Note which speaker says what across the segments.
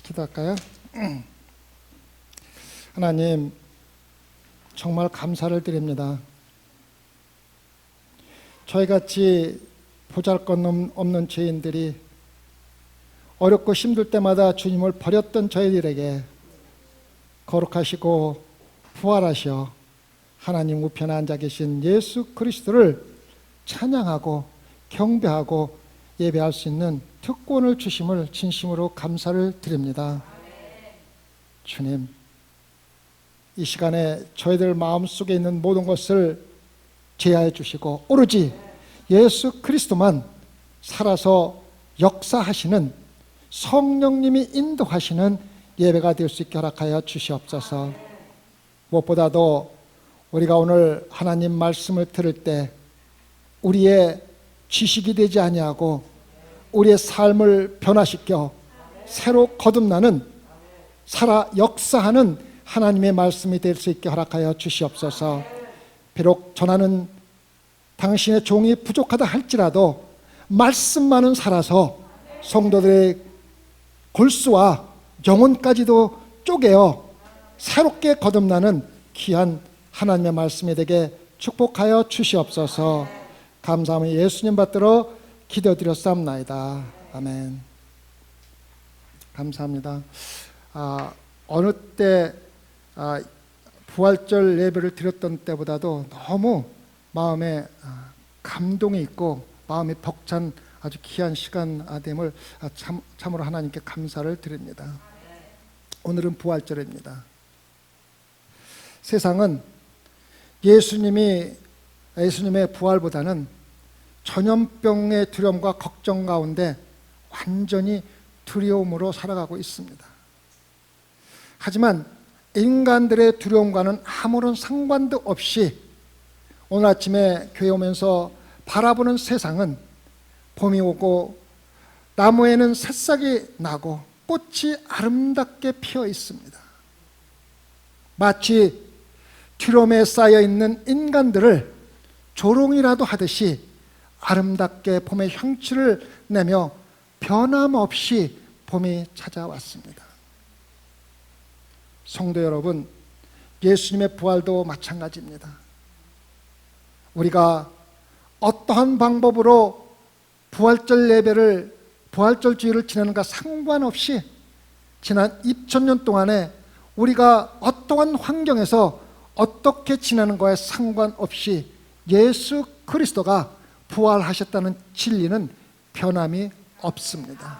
Speaker 1: 기도할까요? 하나님, 정말 감사를 드립니다. 저희같이 보잘것없는 죄인들이 어렵고 힘들 때마다 주님을 버렸던 저희들에게 거룩하시고 부활하셔 하나님 우편에 앉아 계신 예수 그리스도를 찬양하고 경배하고 예배할 수 있는 특권을 주심을 진심으로 감사를 드립니다. 주님, 이 시간에 저희들 마음속에 있는 모든 것을 제하해 주시고 오로지 예수 그리스도만 살아서 역사하시는 성령님이 인도하시는 예배가 될 수 있게 허락하여 주시옵소서. 무엇보다도 우리가 오늘 하나님 말씀을 들을 때 우리의 지식이 되지 아니하고 우리의 삶을 변화시켜 새로 거듭나는 살아 역사하는 하나님의 말씀이 될 수 있게 허락하여 주시옵소서. 비록 전하는 당신의 종이 부족하다 할지라도 말씀만은 살아서 성도들의 골수와 영혼까지도 쪼개어 새롭게 거듭나는 귀한 하나님의 말씀이 되게 축복하여 주시옵소서. 감사하며 예수님 받들어 기도드렸사옵나이다. 아멘. 감사합니다. 어느 때 부활절 예배를 드렸던 때보다도 너무 마음에 감동이 있고 마음이 벅찬 아주 귀한 시간됨을 참으로 하나님께 감사를 드립니다. 오늘은 부활절입니다. 세상은 예수님의 부활보다는 전염병의 두려움과 걱정 가운데 완전히 두려움으로 살아가고 있습니다. 하지만 인간들의 두려움과는 아무런 상관도 없이 오늘 아침에 교회 오면서 바라보는 세상은 봄이 오고 나무에는 새싹이 나고 꽃이 아름답게 피어 있습니다. 마치 두려움에 쌓여 있는 인간들을 조롱이라도 하듯이 아름답게 봄의 향취를 내며 변함없이 봄이 찾아왔습니다. 성도 여러분, 예수님의 부활도 마찬가지입니다. 우리가 어떠한 방법으로 부활절 주일을 지내는가 상관없이 지난 2000년 동안에 우리가 어떠한 환경에서 어떻게 지내는 거에 상관없이 예수 그리스도가 부활하셨다는 진리는 변함이 없습니다.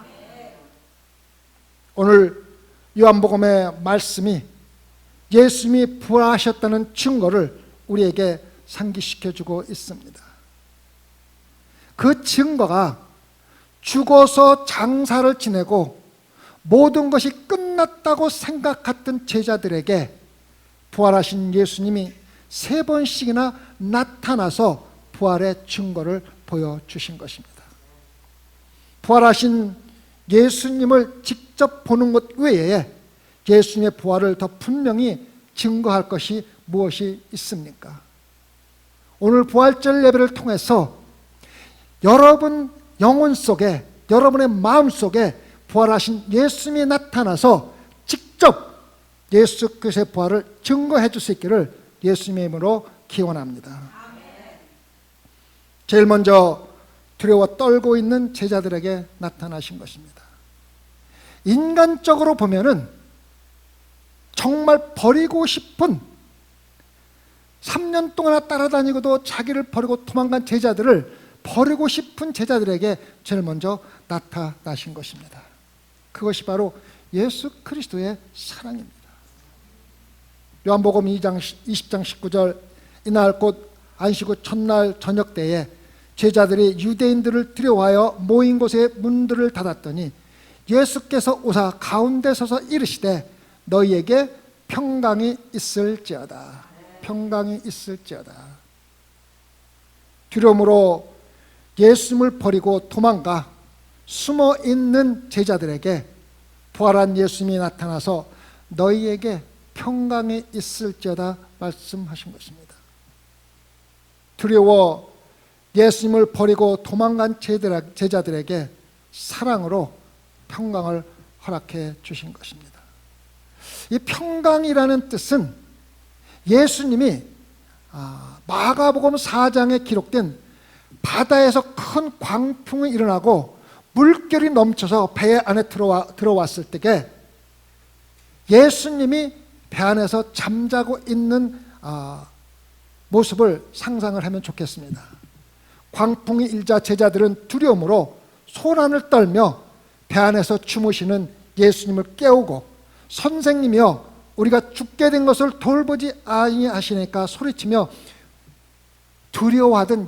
Speaker 1: 오늘 요한복음의 말씀이 예수님이 부활하셨다는 증거를 우리에게 상기시켜주고 있습니다. 그 증거가 죽어서 장사를 지내고 모든 것이 끝났다고 생각했던 제자들에게 부활하신 예수님이 3번씩이나 나타나서 부활의 증거를 보여주신 것입니다. 부활하신 예수님을 직접 보는 것 외에 예수님의 부활을 더 분명히 증거할 것이 무엇이 있습니까? 오늘 부활절 예배를 통해서 여러분 영혼 속에, 여러분의 마음 속에 부활하신 예수님이 나타나서 직접 예수 그리스도의 부활을 증거해 줄 수 있기를 예수님의 이름으로 기원합니다. 제일 먼저 두려워 떨고 있는 제자들에게 나타나신 것입니다. 인간적으로 보면은 정말 버리고 싶은 3년 동안 따라다니고도 자기를 버리고 도망간 제자들을 버리고 싶은 제자들에게 제일 먼저 나타나신 것입니다. 그것이 바로 예수 그리스도의 사랑입니다. 요한복음 2장 20장 19절 이날 곧 안식 후 첫날 저녁 때에 제자들이 유대인들을 두려워하여 모인 곳에 문들을 닫았더니 예수께서 오사 가운데 서서 이르시되 너희에게 평강이 있을지어다. 평강이 있을지어다. 두려움으로 예수님을 버리고 도망가 숨어 있는 제자들에게 부활한 예수님이 나타나서 너희에게 평강이 있을지어다 말씀하신 것입니다. 두려워 예수님을 버리고 도망간 제자들에게 사랑으로 평강을 허락해 주신 것입니다. 이 평강이라는 뜻은 예수님이 마가복음 4장에 기록된 바다에서 큰 광풍이 일어나고 물결이 넘쳐서 배 안에 들어왔을 때에 예수님이 배 안에서 잠자고 있는 모습을 상상을 하면 좋겠습니다. 광풍이 일자 제자들은 두려움으로 소란을 떨며 배 안에서 주무시는 예수님을 깨우고, 선생님이여 우리가 죽게 된 것을 돌보지 아니하시니까 소리치며 두려워하던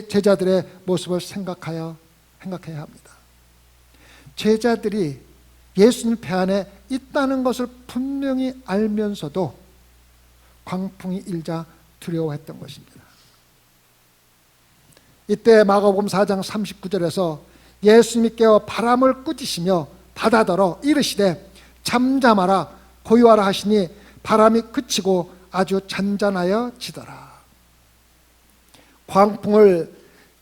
Speaker 1: 제자들의 모습을 생각해야 합니다. 제자들이 예수님 배 안에 있다는 것을 분명히 알면서도 광풍이 일자 두려워했던 것입니다. 이때 마가복음 4장 39절에서 예수님이 깨어 바람을 꾸짖으시며 바다더러 이르시되 잠잠하라 고요하라 하시니 바람이 그치고 아주 잔잔하여 지더라. 광풍을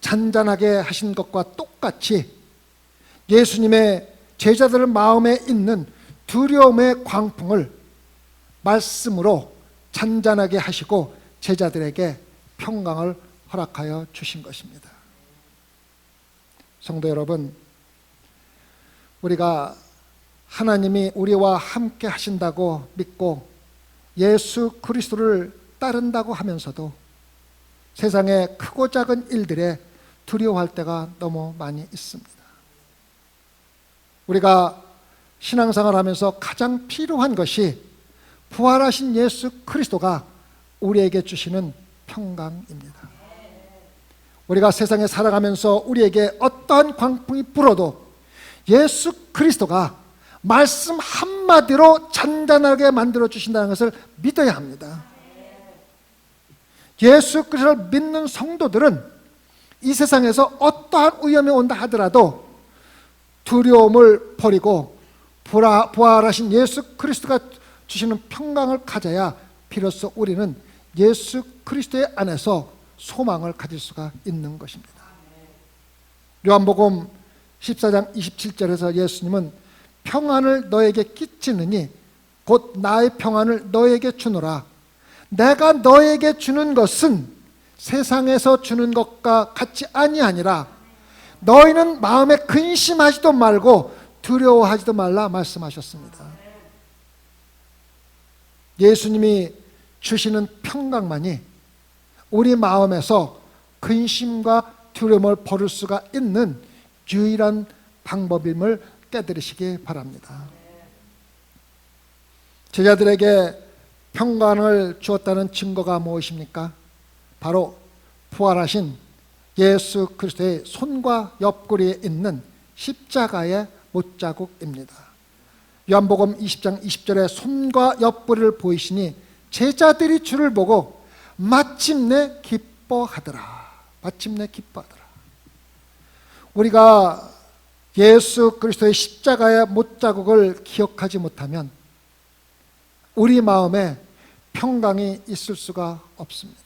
Speaker 1: 잔잔하게 하신 것과 똑같이 예수님의 제자들 마음에 있는 두려움의 광풍을 말씀으로 잔잔하게 하시고 제자들에게 평강을 허락하여 주신 것입니다. 성도 여러분, 우리가 하나님이 우리와 함께 하신다고 믿고 예수 그리스도를 따른다고 하면서도 세상의 크고 작은 일들에 두려워할 때가 너무 많이 있습니다. 우리가 신앙생활 하면서 가장 필요한 것이 부활하신 예수 그리스도가 우리에게 주시는 평강입니다. 우리가 세상에 살아가면서 우리에게 어떠한 광풍이 불어도 예수 그리스도가 말씀 한마디로 잔잔하게 만들어 주신다는 것을 믿어야 합니다. 예수 그리스도를 믿는 성도들은 이 세상에서 어떠한 위험이 온다 하더라도 두려움을 버리고 부활하신 예수 그리스도가 주시는 평강을 가져야 비로소 우리는 예수 그리스도의 안에서 소망을 가질 수가 있는 것입니다. 요한복음 14장 27절에서 예수님은 평안을 너에게 끼치느니 곧 나의 평안을 너에게 주노라. 내가 너에게 주는 것은 세상에서 주는 것과 같이 아니하니라. 너희는 마음에 근심하지도 말고 두려워하지도 말라 말씀하셨습니다. 예수님이 주시는 평강만이 우리 마음에서 근심과 두려움을 버릴 수가 있는 유일한 방법임을 깨달으시기 바랍니다. 제자들에게 평강을 주었다는 증거가 무엇입니까? 바로 부활하신 예수 그리스도의 손과 옆구리에 있는 십자가의 못자국입니다. 요한복음 20장 20절에 손과 옆구리를 보이시니 제자들이 주를 보고 마침내 기뻐하더라. 마침내 기뻐하더라. 우리가 예수 그리스도의 십자가의 못자국을 기억하지 못하면 우리 마음에 평강이 있을 수가 없습니다.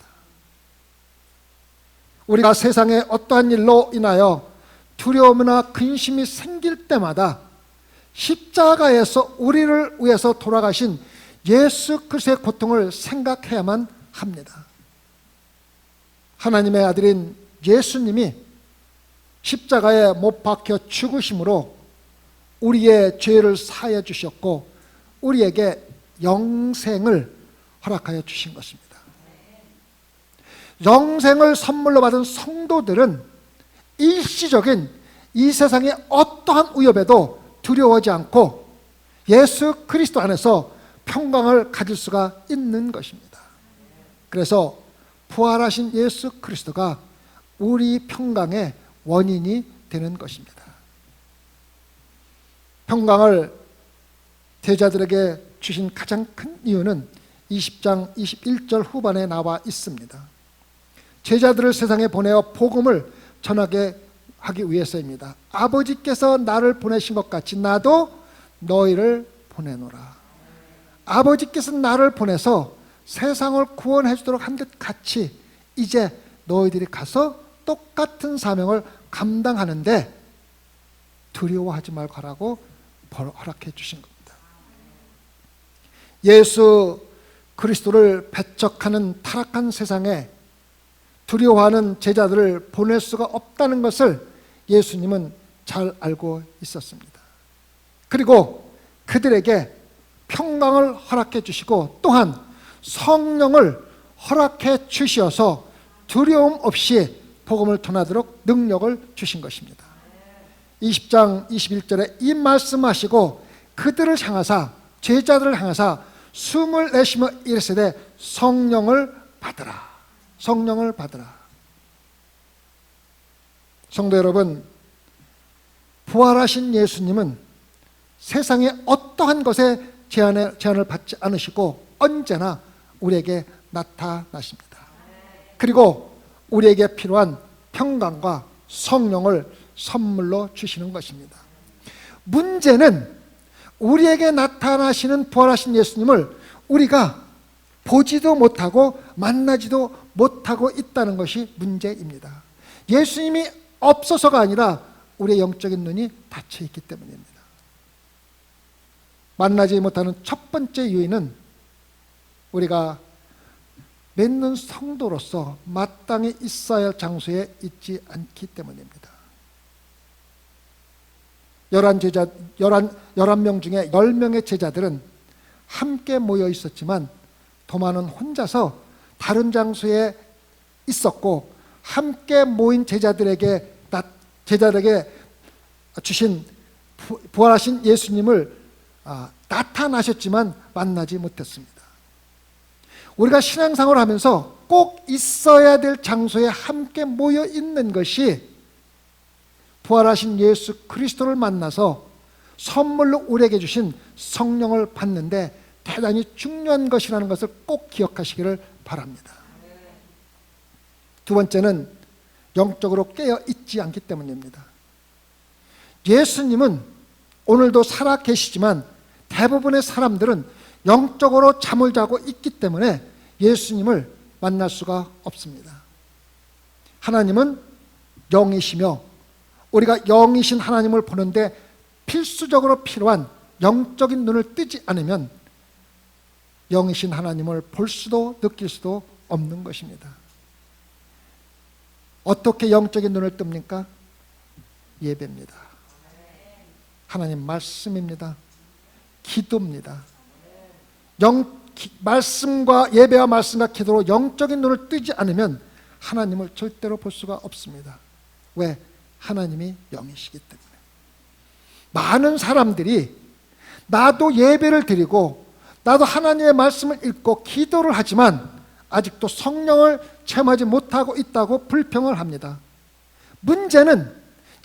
Speaker 1: 우리가 세상에 어떠한 일로 인하여 두려움이나 근심이 생길 때마다 십자가에서 우리를 위해서 돌아가신 예수 그리스도의 고통을 생각해야만 합니다. 하나님의 아들인 예수님이 십자가에 못 박혀 죽으심으로 우리의 죄를 사해 주셨고 우리에게 영생을 허락하여 주신 것입니다. 영생을 선물로 받은 성도들은 일시적인 이 세상의 어떠한 위협에도 두려워하지 않고 예수 그리스도 안에서 평강을 가질 수가 있는 것입니다. 그래서 부활하신 예수 그리스도가 우리 평강의 원인이 되는 것입니다. 평강을 제자들에게 주신 가장 큰 이유는 20장 21절 후반에 나와 있습니다. 제자들을 세상에 보내어 복음을 전하게 하기 위해서입니다. 아버지께서 나를 보내신 것 같이 나도 너희를 보내노라. 아버지께서 나를 보내서 세상을 구원해 주도록 한 것 같이 이제 너희들이 가서 똑같은 사명을 감당하는데 두려워하지 말고 하라고 허락해 주신 겁니다. 예수 그리스도를 배척하는 타락한 세상에 두려워하는 제자들을 보낼 수가 없다는 것을 예수님은 잘 알고 있었습니다. 그리고 그들에게 평강을 허락해 주시고 또한 성령을 허락해 주시어서 두려움 없이 복음을 전하도록 능력을 주신 것입니다. 20장 21절에 이 말씀하시고 그들을 향하사 제자들을 향하사 숨을 내쉬며 이르시되 성령을 받으라. 성령을 받으라. 성도 여러분, 부활하신 예수님은 세상의 어떠한 것에 제한을 받지 않으시고 언제나 우리에게 나타나십니다. 그리고 우리에게 필요한 평강과 성령을 선물로 주시는 것입니다. 문제는 우리에게 나타나시는 부활하신 예수님을 우리가 보지도 못하고 만나지도 못하고 있다는 것이 문제입니다. 예수님이 없어서가 아니라 우리의 영적인 눈이 닫혀 있기 때문입니다. 만나지 못하는 첫 번째 요인은 우리가 믿는 성도로서 마땅히 있어야 할 장소에 있지 않기 때문입니다. 11명 중에 10명의 제자들은 함께 모여 있었지만 도마는 혼자서 다른 장소에 있었고 함께 모인 제자들에게 주신 부활하신 예수님을 나타나셨지만 만나지 못했습니다. 우리가 신앙생활을 하면서 꼭 있어야 될 장소에 함께 모여 있는 것이 부활하신 예수 그리스도를 만나서 선물로 우리에게 주신 성령을 받는데 대단히 중요한 것이라는 것을 꼭 기억하시기를 바랍니다. 두 번째는 영적으로 깨어 있지 않기 때문입니다. 예수님은 오늘도 살아 계시지만 대부분의 사람들은 영적으로 잠을 자고 있기 때문에 예수님을 만날 수가 없습니다. 하나님은 영이시며 우리가 영이신 하나님을 보는데 필수적으로 필요한 영적인 눈을 뜨지 않으면 영이신 하나님을 볼 수도 느낄 수도 없는 것입니다. 어떻게 영적인 눈을 뜹니까? 예배입니다. 하나님 말씀입니다. 기도입니다. 말씀과 예배와 말씀과 기도로 영적인 눈을 뜨지 않으면 하나님을 절대로 볼 수가 없습니다. 왜? 하나님이 영이시기 때문에. 많은 사람들이 나도 예배를 드리고 나도 하나님의 말씀을 읽고 기도를 하지만 아직도 성령을 체험하지 못하고 있다고 불평을 합니다. 문제는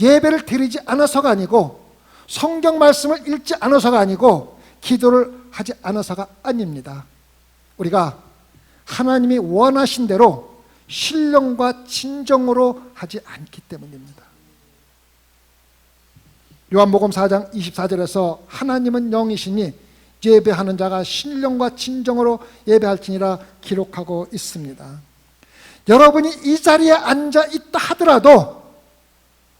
Speaker 1: 예배를 드리지 않아서가 아니고 성경 말씀을 읽지 않아서가 아니고 기도를 하지 않아서가 아닙니다. 우리가 하나님이 원하신 대로 신령과 진정으로 하지 않기 때문입니다. 요한복음 4장 24절에서 하나님은 영이시니 예배하는 자가 신령과 진정으로 예배할지니라 기록하고 있습니다. 여러분이 이 자리에 앉아 있다 하더라도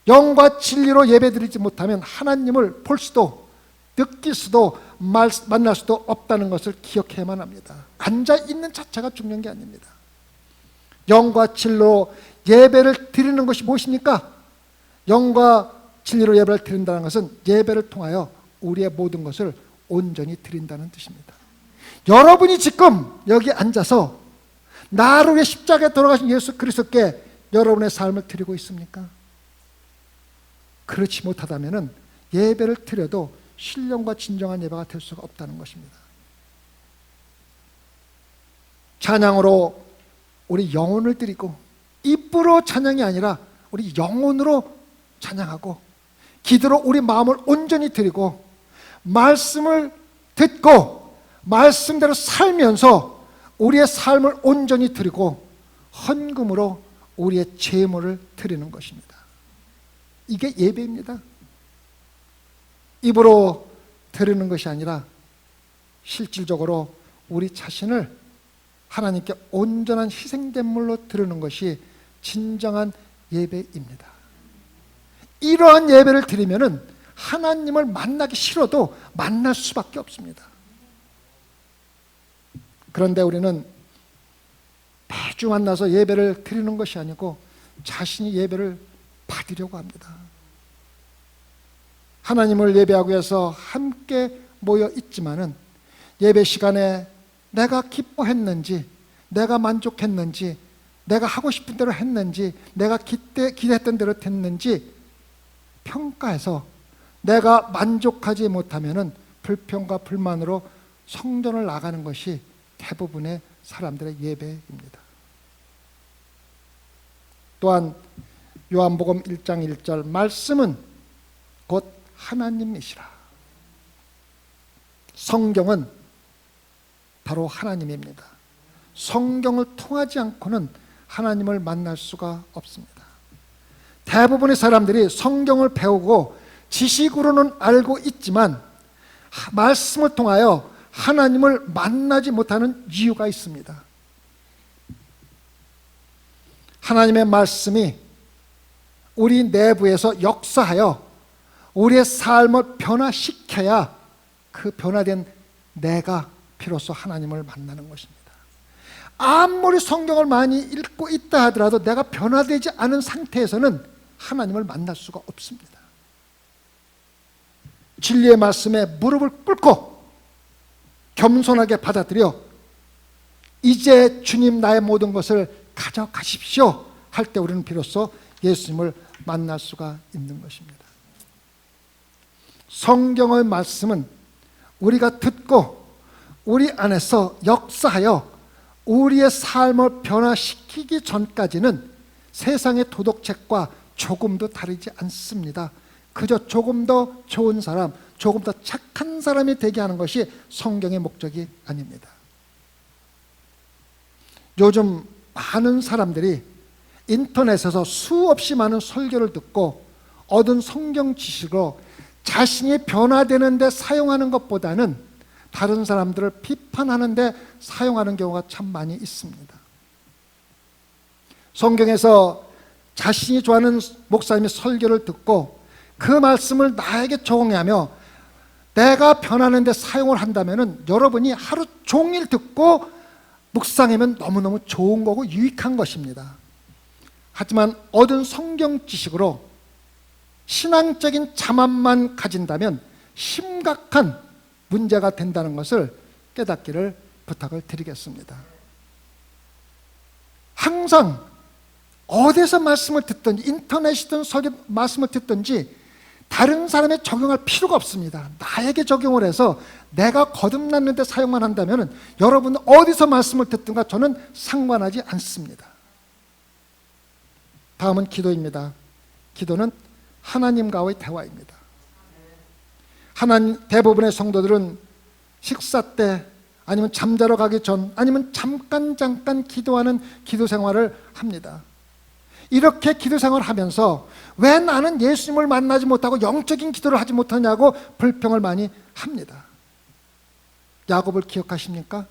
Speaker 1: 영과 진리로 예배드리지 못하면 하나님을 볼 수도 느낄 수도 만날 수도 없다는 것을 기억해야만 합니다. 앉아있는 자체가 중요한 게 아닙니다. 영과 진리로 예배를 드리는 것이 무엇입니까? 영과 진리로 예배를 드린다는 것은 예배를 통하여 우리의 모든 것을 온전히 드린다는 뜻입니다. 여러분이 지금 여기 앉아서 나를 위해 십자가에 돌아가신 예수 그리스도께 여러분의 삶을 드리고 있습니까? 그렇지 못하다면 예배를 드려도 신령과 진정한 예배가 될 수가 없다는 것입니다. 찬양으로 우리 영혼을 드리고 입으로 찬양이 아니라 우리 영혼으로 찬양하고 기도로 우리 마음을 온전히 드리고 말씀을 듣고 말씀대로 살면서 우리의 삶을 온전히 드리고 헌금으로 우리의 재물을 드리는 것입니다. 이게 예배입니다. 입으로 드리는 것이 아니라 실질적으로 우리 자신을 하나님께 온전한 희생제물로 드리는 것이 진정한 예배입니다. 이러한 예배를 드리면은 하나님을 만나기 싫어도 만날 수밖에 없습니다. 그런데 우리는 매주 만나서 예배를 드리는 것이 아니고 자신이 예배를 받으려고 합니다. 하나님을 예배하기 위해서 함께 모여 있지만은 예배 시간에 내가 기뻐했는지, 내가 만족했는지, 내가 하고 싶은 대로 했는지, 내가 기대했던 대로 됐는지 평가해서 내가 만족하지 못하면은 불평과 불만으로 성전을 나가는 것이 대부분의 사람들의 예배입니다. 또한 요한복음 1장 1절 말씀은 곧 하나님이시라. 성경은 바로 하나님입니다. 성경을 통하지 않고는 하나님을 만날 수가 없습니다. 대부분의 사람들이 성경을 배우고 지식으로는 알고 있지만 말씀을 통하여 하나님을 만나지 못하는 이유가 있습니다. 하나님의 말씀이 우리 내부에서 역사하여 우리의 삶을 변화시켜야 그 변화된 내가 비로소 하나님을 만나는 것입니다. 아무리 성경을 많이 읽고 있다 하더라도 내가 변화되지 않은 상태에서는 하나님을 만날 수가 없습니다. 진리의 말씀에 무릎을 꿇고 겸손하게 받아들여 이제 주님 나의 모든 것을 가져가십시오 할 때 우리는 비로소 예수님을 만날 수가 있는 것입니다. 성경의 말씀은 우리가 듣고 우리 안에서 역사하여 우리의 삶을 변화시키기 전까지는 세상의 도덕책과 조금도 다르지 않습니다. 그저 조금 더 좋은 사람, 조금 더 착한 사람이 되게 하는 것이 성경의 목적이 아닙니다. 요즘 많은 사람들이 인터넷에서 수없이 많은 설교를 듣고 얻은 성경 지식으로 자신이 변화되는 데 사용하는 것보다는 다른 사람들을 비판하는 데 사용하는 경우가 참 많이 있습니다. 성경에서 자신이 좋아하는 목사님의 설교를 듣고 그 말씀을 나에게 적용하며 내가 변하는 데 사용을 한다면 여러분이 하루 종일 듣고 묵상하면 너무너무 좋은 거고 유익한 것입니다. 하지만 얻은 성경 지식으로 신앙적인 자만만 가진다면 심각한 문제가 된다는 것을 깨닫기를 부탁을 드리겠습니다. 항상 어디서 말씀을 듣든지 인터넷이든 설교 말씀을 듣든지 다른 사람에 적용할 필요가 없습니다. 나에게 적용을 해서 내가 거듭났는 데 사용만 한다면 여러분 어디서 말씀을 듣든가 저는 상관하지 않습니다. 다음은 기도입니다. 기도는 하나님과의 대화입니다. 대부분의 성도들은 식사 때 아니면 잠자러 가기 전 아니면 잠깐 기도하는 기도 생활을 합니다. 이렇게 기도 생활을 하면서 왜 나는 예수님을 만나지 못하고 영적인 기도를 하지 못하냐고 불평을 많이 합니다. 야곱을 기억하십니까?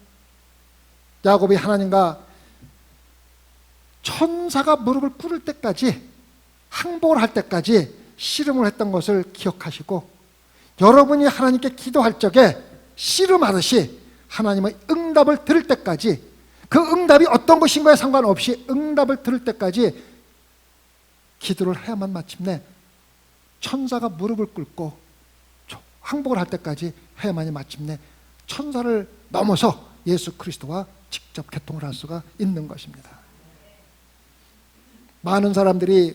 Speaker 1: 야곱이 하나님과 천사가 무릎을 꿇을 때까지 항복을 할 때까지 씨름을 했던 것을 기억하시고 여러분이 하나님께 기도할 적에 씨름하듯이 하나님의 응답을 들을 때까지 그 응답이 어떤 것인가에 상관없이 응답을 들을 때까지 기도를 해야만 마침내 천사가 무릎을 꿇고 항복을 할 때까지 해야만이 마침내 천사를 넘어서 예수 그리스도와 직접 개통을 할 수가 있는 것입니다. 많은 사람들이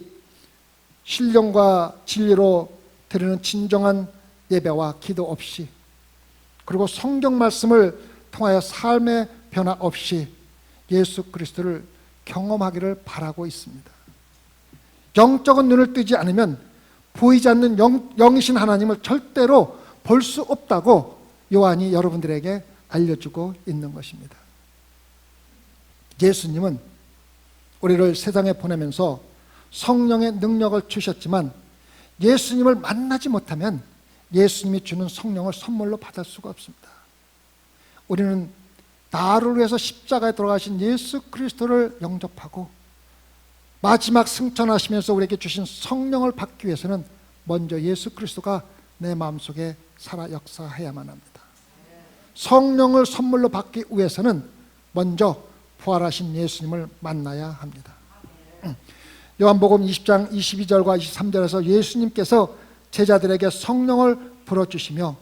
Speaker 1: 신령과 진리로 드리는 진정한 예배와 기도 없이 그리고 성경 말씀을 통하여 삶의 변화 없이 예수 그리스도를 경험하기를 바라고 있습니다. 영적인 눈을 뜨지 않으면 보이지 않는 영이신 하나님을 절대로 볼 수 없다고 요한이 여러분들에게 알려주고 있는 것입니다. 예수님은 우리를 세상에 보내면서 성령의 능력을 주셨지만 예수님을 만나지 못하면 예수님이 주는 성령을 선물로 받을 수가 없습니다. 우리는 나를 위해서 십자가에 돌아가신 예수 그리스도를 영접하고 마지막 승천하시면서 우리에게 주신 성령을 받기 위해서는 먼저 예수 그리스도가 내 마음속에 살아 역사해야만 합니다. 성령을 선물로 받기 위해서는 먼저 부활하신 예수님을 만나야 합니다. 요한복음 20장 22절과 23절에서 예수님께서 제자들에게 성령을 불어주시며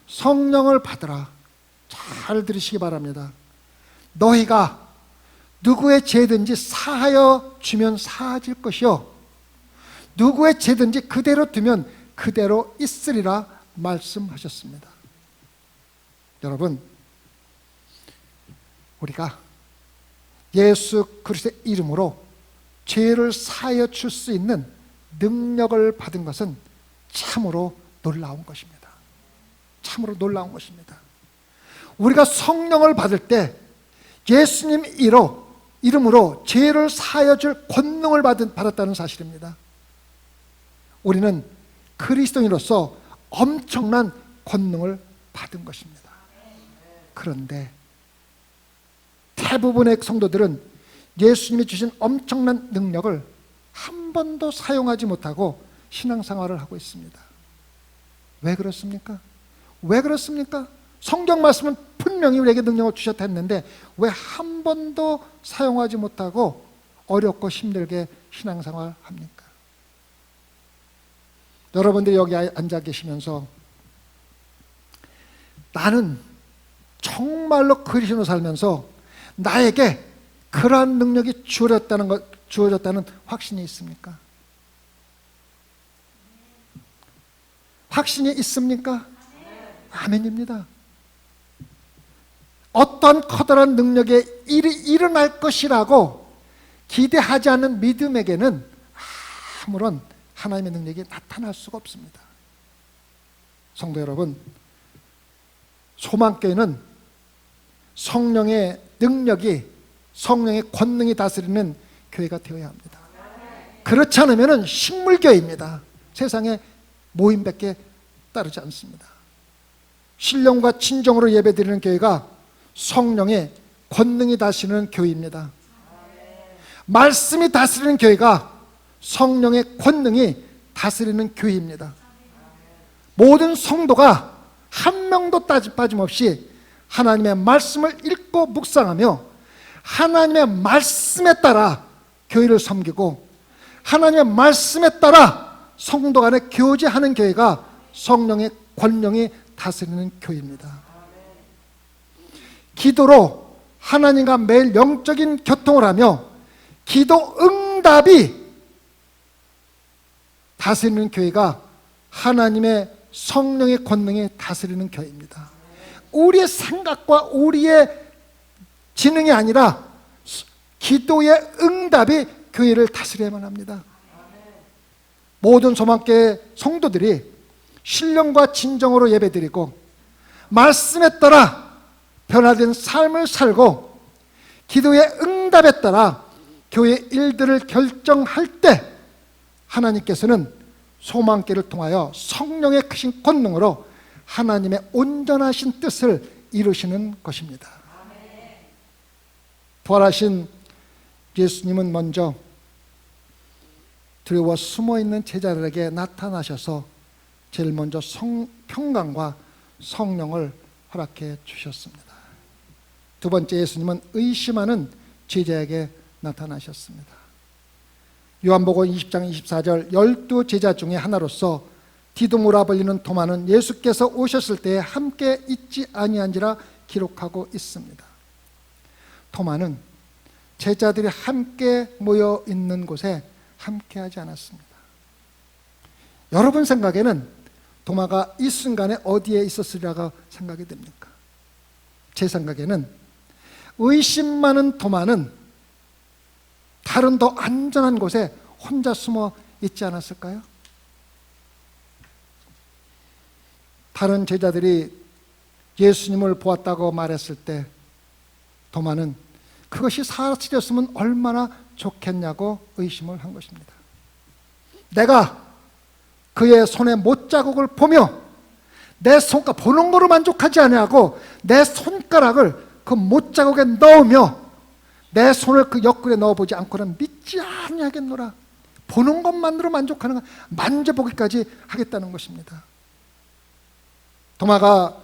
Speaker 1: 성령을 받으라. 잘 들으시기 바랍니다. 너희가 누구의 죄든지 사하여 주면 사하질 것이요 누구의 죄든지 그대로 두면 그대로 있으리라 말씀하셨습니다. 여러분, 우리가 예수 그리스도의 이름으로 죄를 사하여 줄 수 있는 능력을 받은 것은 참으로 놀라운 것입니다. 참으로 놀라운 것입니다. 우리가 성령을 받을 때 예수님 이름으로 죄를 사하여 줄 권능을 받았다는 사실입니다. 우리는 그리스도인으로서 엄청난 권능을 받은 것입니다. 그런데 대부분의 성도들은 예수님이 주신 엄청난 능력을 한 번도 사용하지 못하고 신앙생활을 하고 있습니다. 왜 그렇습니까? 왜 그렇습니까? 성경 말씀은 분명히 우리에게 능력을 주셨다 했는데 왜 한 번도 사용하지 못하고 어렵고 힘들게 신앙생활 합니까? 여러분들이 여기 앉아 계시면서 나는 정말로 그리스도로 살면서 나에게 그러한 능력이 주어졌다는 확신이 있습니까? 확신이 있습니까? 아멘입니다. 어떤 커다란 능력의 일이 일어날 것이라고 기대하지 않는 믿음에게는 아무런 하나님의 능력이 나타날 수가 없습니다. 성도 여러분, 소망교회는 성령의 능력이, 성령의 권능이 다스리는 교회가 되어야 합니다. 그렇지 않으면 식물교회입니다. 세상에 모임밖에 따르지 않습니다. 신령과 진정으로 예배드리는 교회가 성령의 권능이 다스리는 교회입니다. 말씀이 다스리는 교회가 성령의 권능이 다스리는 교회입니다. 모든 성도가 한 명도 빠짐없이 하나님의 말씀을 읽고 묵상하며 하나님의 말씀에 따라 교회를 섬기고 하나님의 말씀에 따라 성도 간에 교제하는 교회가 성령의 권능이 다스리는 교회입니다. 기도로 하나님과 매일 영적인 교통을 하며 기도 응답이 다스리는 교회가 하나님의 성령의 권능이 다스리는 교회입니다. 우리의 생각과 우리의 지능이 아니라 기도의 응답이 교회를 다스려야만 합니다. 모든 소망교회 성도들이 신령과 진정으로 예배드리고 말씀에 따라 변화된 삶을 살고 기도의 응답에 따라 교회의 일들을 결정할 때 하나님께서는 소망교회를 통하여 성령의 크신 권능으로 하나님의 온전하신 뜻을 이루시는 것입니다. 부활하신 예수님은 먼저 두려워 숨어있는 제자들에게 나타나셔서 제일 먼저 평강과 성령을 허락해 주셨습니다. 두 번째, 예수님은 의심하는 제자에게 나타나셨습니다. 요한복음 20장 24절 12제자 중에 하나로서 디두모라 불리는 도마는 예수께서 오셨을 때에 함께 있지 아니한지라 기록하고 있습니다. 도마는 제자들이 함께 모여 있는 곳에 함께하지 않았습니다. 여러분 생각에는 도마가 이 순간에 어디에 있었으리라고 생각이 됩니까? 제 생각에는 의심 많은 도마는 다른 더 안전한 곳에 혼자 숨어 있지 않았을까요? 다른 제자들이 예수님을 보았다고 말했을 때 도마는 그것이 사실이었으면 얼마나 좋겠냐고 의심을 한 것입니다. 내가 그의 손에 못자국을 보며 내 손가락 보는 거로 만족하지 아니하고 내 손가락을 그 못자국에 넣으며 내 손을 그 옆구리에 넣어보지 않고는 믿지 아니하겠노라. 보는 것만으로 만족하는 것, 만져보기까지 하겠다는 것입니다. 도마가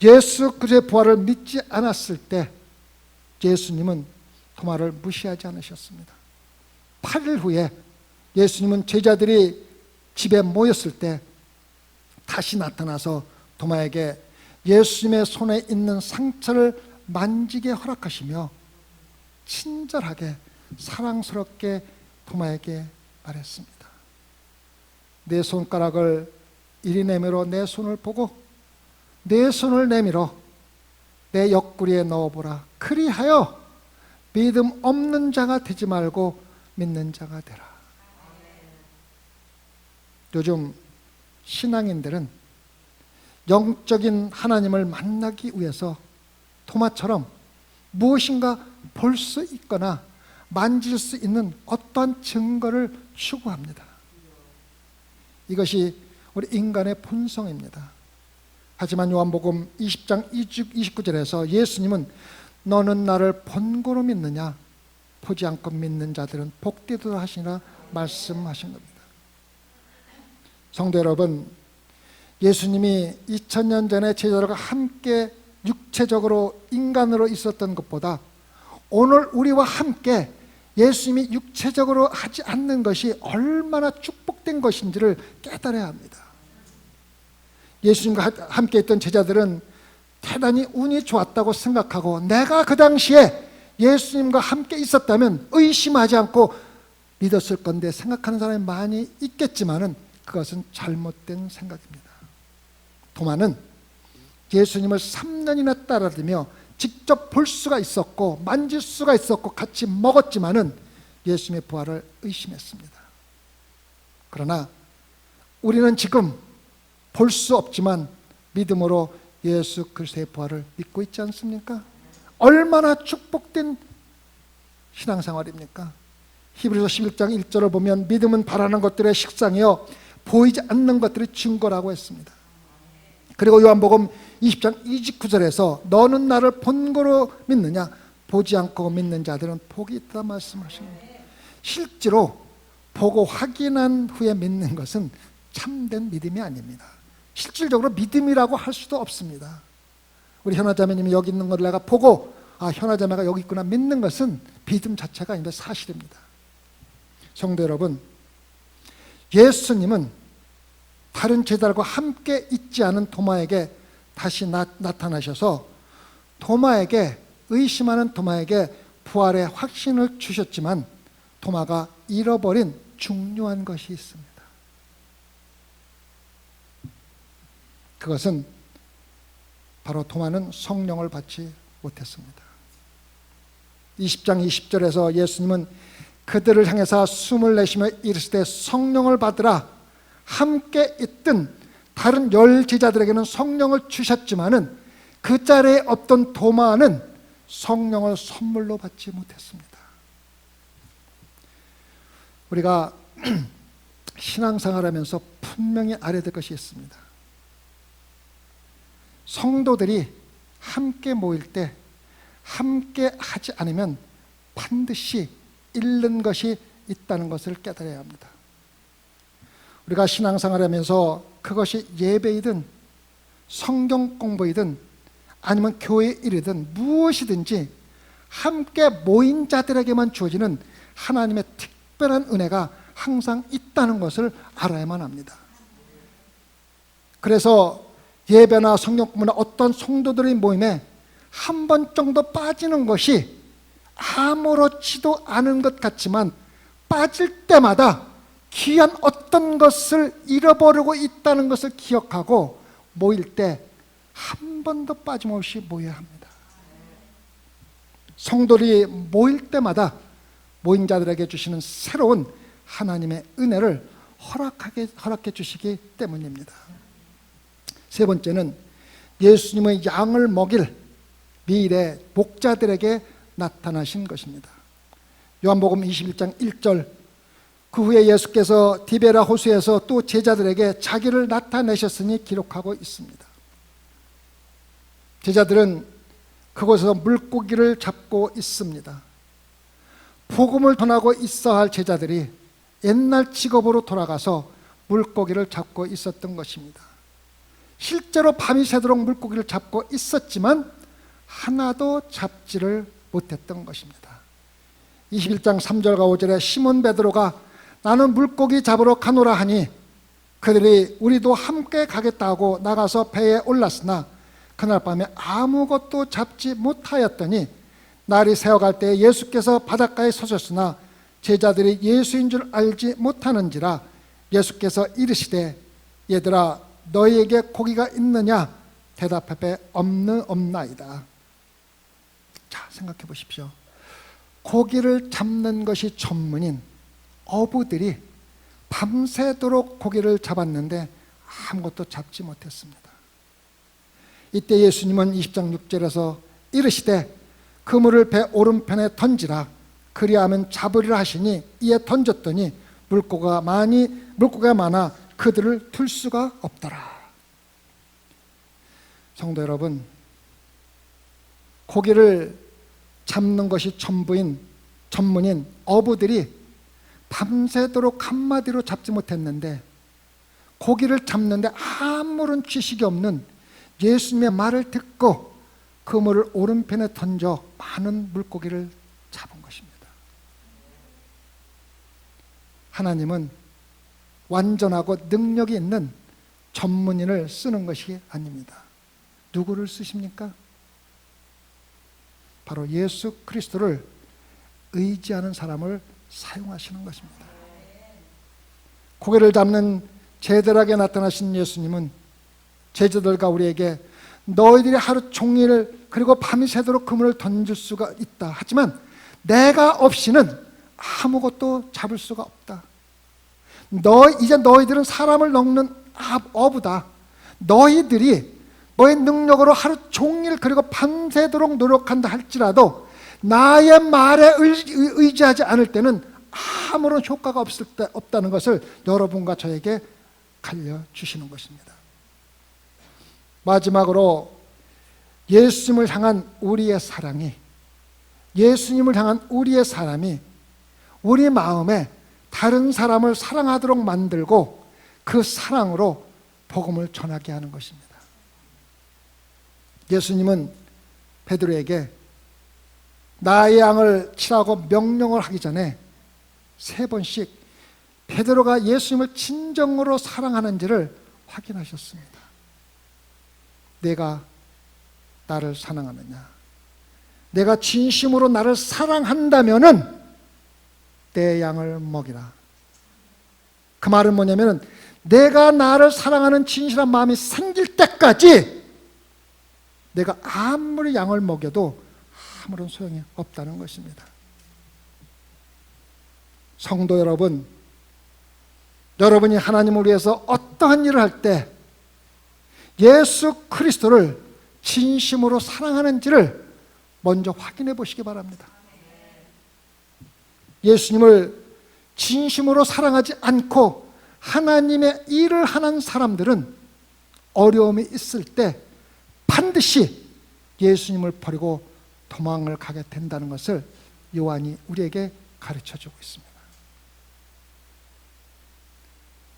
Speaker 1: 예수 그리스도의 부활을 믿지 않았을 때 예수님은 도마를 무시하지 않으셨습니다. 8일 후에 예수님은 제자들이 집에 모였을 때 다시 나타나서 도마에게 예수님의 손에 있는 상처를 만지게 허락하시며 친절하게 사랑스럽게 도마에게 말했습니다. 내 손가락을 이리 내밀어 내 손을 보고 내 손을 내밀어 내 옆구리에 넣어보라. 그리하여 믿음 없는 자가 되지 말고 믿는 자가 되라. 요즘 신앙인들은 영적인 하나님을 만나기 위해서 도마처럼 무엇인가 볼 수 있거나 만질 수 있는 어떠한 증거를 추구합니다. 이것이 우리 인간의 본성입니다. 하지만 요한복음 20장 29절에서 예수님은 너는 나를 본고로 믿느냐? 보지 않고 믿는 자들은 복되도다 하시니라 말씀하신 겁니다. 성도 여러분, 예수님이 2000년 전에 제자들과 함께 육체적으로 인간으로 있었던 것보다 오늘 우리와 함께 예수님이 육체적으로 하지 않는 것이 얼마나 축복된 것인지를 깨달아야 합니다. 예수님과 함께 있던 제자들은 대단히 운이 좋았다고 생각하고 내가 그 당시에 예수님과 함께 있었다면 의심하지 않고 믿었을 건데 생각하는 사람이 많이 있겠지만은 그것은 잘못된 생각입니다. 도마는 예수님을 3년이나 따라다니며 직접 볼 수가 있었고 만질 수가 있었고 같이 먹었지만은 예수님의 부활을 의심했습니다. 그러나 우리는 지금 볼 수 없지만 믿음으로 예수 그리스도의 부활을 믿고 있지 않습니까? 얼마나 축복된 신앙생활입니까? 히브리서 11장 1절을 보면 믿음은 바라는 것들의 식상이요 보이지 않는 것들의 증거라고 했습니다. 그리고 요한복음 20장 29절에서 너는 나를 본고로 믿느냐? 보지 않고 믿는 자들은 복이 있다 말씀하십니다. 실제로 보고 확인한 후에 믿는 것은 참된 믿음이 아닙니다. 실질적으로 믿음이라고 할 수도 없습니다. 우리 현아자매님이 여기 있는 걸 내가 보고 현아자매가 여기 있구나 믿는 것은 믿음 자체가 아닌데 사실입니다. 성도 여러분, 예수님은 다른 제자들과 함께 있지 않은 도마에게 다시 나타나셔서 도마에게 의심하는 도마에게 부활의 확신을 주셨지만 도마가 잃어버린 중요한 것이 있습니다. 그것은 바로 도마는 성령을 받지 못했습니다. 20장 20절에서 예수님은 그들을 향해서 숨을 내쉬며 이르시되 성령을 받으라. 함께 있던 다른 10 제자들에게는 성령을 주셨지만은 그 자리에 없던 도마는 성령을 선물로 받지 못했습니다. 우리가 신앙생활하면서 분명히 알아야 될 것이 있습니다. 성도들이 함께 모일 때 함께 하지 않으면 반드시 잃는 것이 있다는 것을 깨달아야 합니다. 우리가 신앙생활하면서 그것이 예배이든 성경 공부이든 아니면 교회 일이든 무엇이든지 함께 모인 자들에게만 주어지는 하나님의 특별한 은혜가 항상 있다는 것을 알아야만 합니다. 그래서 예배나 성경 공부나 어떤 성도들의 모임에 한 번 정도 빠지는 것이 아무렇지도 않은 것 같지만 빠질 때마다 귀한 어떤 것을 잃어버리고 있다는 것을 기억하고 모일 때 한 번도 빠짐없이 모여야 합니다. 성도들이 모일 때마다 모인 자들에게 주시는 새로운 하나님의 은혜를 허락해 주시기 때문입니다. 세 번째는 예수님의 양을 먹일 미래 목자들에게 나타나신 것입니다. 요한복음 21장 1절 그 후에 예수께서 디베라 호수에서 또 제자들에게 자기를 나타내셨으니 기록하고 있습니다. 제자들은 그곳에서 물고기를 잡고 있습니다. 복음을 전하고 있어야 할 제자들이 옛날 직업으로 돌아가서 물고기를 잡고 있었던 것입니다. 실제로 밤이 새도록 물고기를 잡고 있었지만 하나도 잡지를 못했던 것입니다. 21장 3절과 5절에 시몬 베드로가 나는 물고기 잡으러 가노라 하니 그들이 우리도 함께 가겠다 하고 나가서 배에 올랐으나 그날 밤에 아무것도 잡지 못하였더니 날이 새어갈 때에 예수께서 바닷가에 서셨으나 제자들이 예수인 줄 알지 못하는지라 예수께서 이르시되 얘들아 너희에게 고기가 있느냐 대답하되 없나이다. 자, 생각해 보십시오. 고기를 잡는 것이 전문인 어부들이 밤새도록 고기를 잡았는데 아무것도 잡지 못했습니다. 이때 예수님은 20장 6절에서 이르시되 그물을 배 오른편에 던지라 그리하면 잡으리라 하시니 이에 던졌더니 물고기가 많아 그들을 틀 수가 없더라. 성도 여러분, 고기를 잡는 것이 전문인 어부들이 밤새도록 한마디로 잡지 못했는데 고기를 잡는데 아무런 지식이 없는 예수님의 말을 듣고 그물을 오른편에 던져 많은 물고기를 잡은 것입니다. 하나님은 완전하고 능력이 있는 전문인을 쓰는 것이 아닙니다. 누구를 쓰십니까? 바로 예수 그리스도를 의지하는 사람을 사용하시는 것입니다. 고개를 잡는 제자들에게 나타나신 예수님은 제자들과 우리에게 너희들이 하루 종일 그리고 밤이 새도록 그물을 던질 수가 있다. 하지만 내가 없이는 아무것도 잡을 수가 없다. 이제 너희들은 사람을 먹는 어부다. 너희들이 너의 능력으로 하루 종일 그리고 밤새도록 노력한다 할지라도 나의 말에 의지하지 않을 때는 아무런 효과가 없다는 것을 여러분과 저에게 알려주시는 것입니다. 마지막으로 예수님을 향한 우리의 사랑이, 예수님을 향한 우리의 사람이 우리 마음에 다른 사람을 사랑하도록 만들고 그 사랑으로 복음을 전하게 하는 것입니다. 예수님은 베드로에게 나의 양을 치라고 명령을 하기 전에 3번씩 베드로가 예수님을 진정으로 사랑하는지를 확인하셨습니다. 내가 나를 사랑하느냐? 내가 진심으로 나를 사랑한다면은 내 양을 먹이라. 그 말은 뭐냐면은 내가 나를 사랑하는 진실한 마음이 생길 때까지 내가 아무리 양을 먹여도 아무런 소용이 없다는 것입니다. 성도 여러분, 여러분이 하나님을 위해서 어떠한 일을 할 때 예수 그리스도를 진심으로 사랑하는지를 먼저 확인해 보시기 바랍니다. 예수님을 진심으로 사랑하지 않고 하나님의 일을 하는 사람들은 어려움이 있을 때 반드시 예수님을 버리고 도망을 가게 된다는 것을 요한이 우리에게 가르쳐주고 있습니다.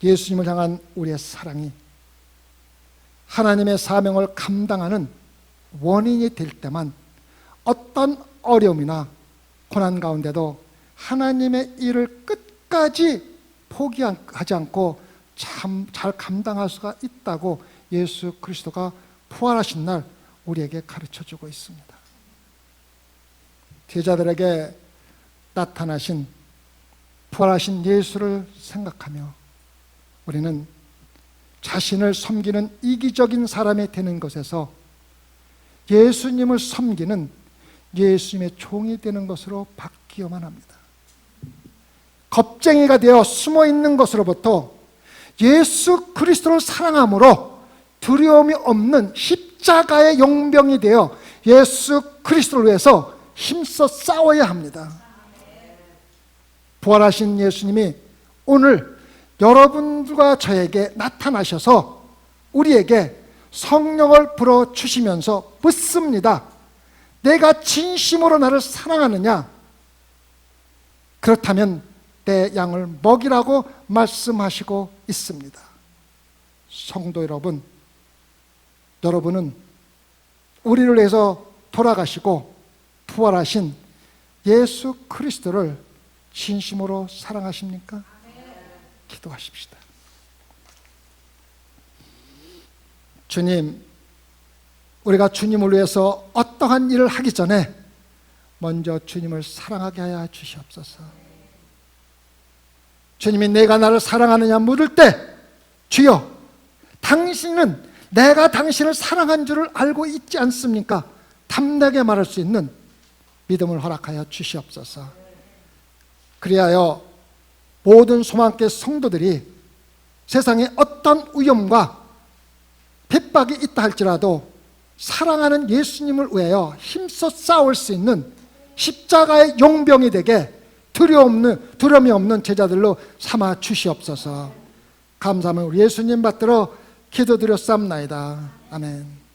Speaker 1: 예수님을 향한 우리의 사랑이 하나님의 사명을 감당하는 원인이 될 때만 어떤 어려움이나 고난 가운데도 하나님의 일을 끝까지 포기하지 않고 참 잘 감당할 수가 있다고 예수 그리스도가 부활하신 날 우리에게 가르쳐주고 있습니다. 제자들에게 나타나신 부활하신 예수를 생각하며 우리는 자신을 섬기는 이기적인 사람이 되는 것에서 예수님을 섬기는 예수님의 종이 되는 것으로 바뀌어만 합니다. 겁쟁이가 되어 숨어있는 것으로부터 예수 그리스도를 사랑함으로 두려움이 없는 십자가의 용병이 되어 예수 그리스도를 위해서 힘써 싸워야 합니다. 부활하신 예수님이 오늘 여러분과 저에게 나타나셔서 우리에게 성령을 불어주시면서 묻습니다. 내가 진심으로 나를 사랑하느냐? 그렇다면 내 양을 먹이라고 말씀하시고 있습니다. 성도 여러분, 여러분은 우리를 위해서 돌아가시고 부활하신 예수 그리스도를 진심으로 사랑하십니까? 기도하십시다. 주님, 우리가 주님을 위해서 어떠한 일을 하기 전에 먼저 주님을 사랑하게 하여 주시옵소서. 주님이 내가 나를 사랑하느냐 물을 때, 주여, 당신은 내가 당신을 사랑한 줄을 알고 있지 않습니까? 탐나게 말할 수 있는 믿음을 허락하여 주시옵소서. 그리하여 모든 소망교회 성도들이 세상에 어떤 위험과 핍박이 있다 할지라도 사랑하는 예수님을 위하여 힘써 싸울 수 있는 십자가의 용병이 되게 두려움이 없는 제자들로 삼아 주시옵소서. 감사함을 우리 예수님 받들어 기도드렸사옵나이다. 아멘.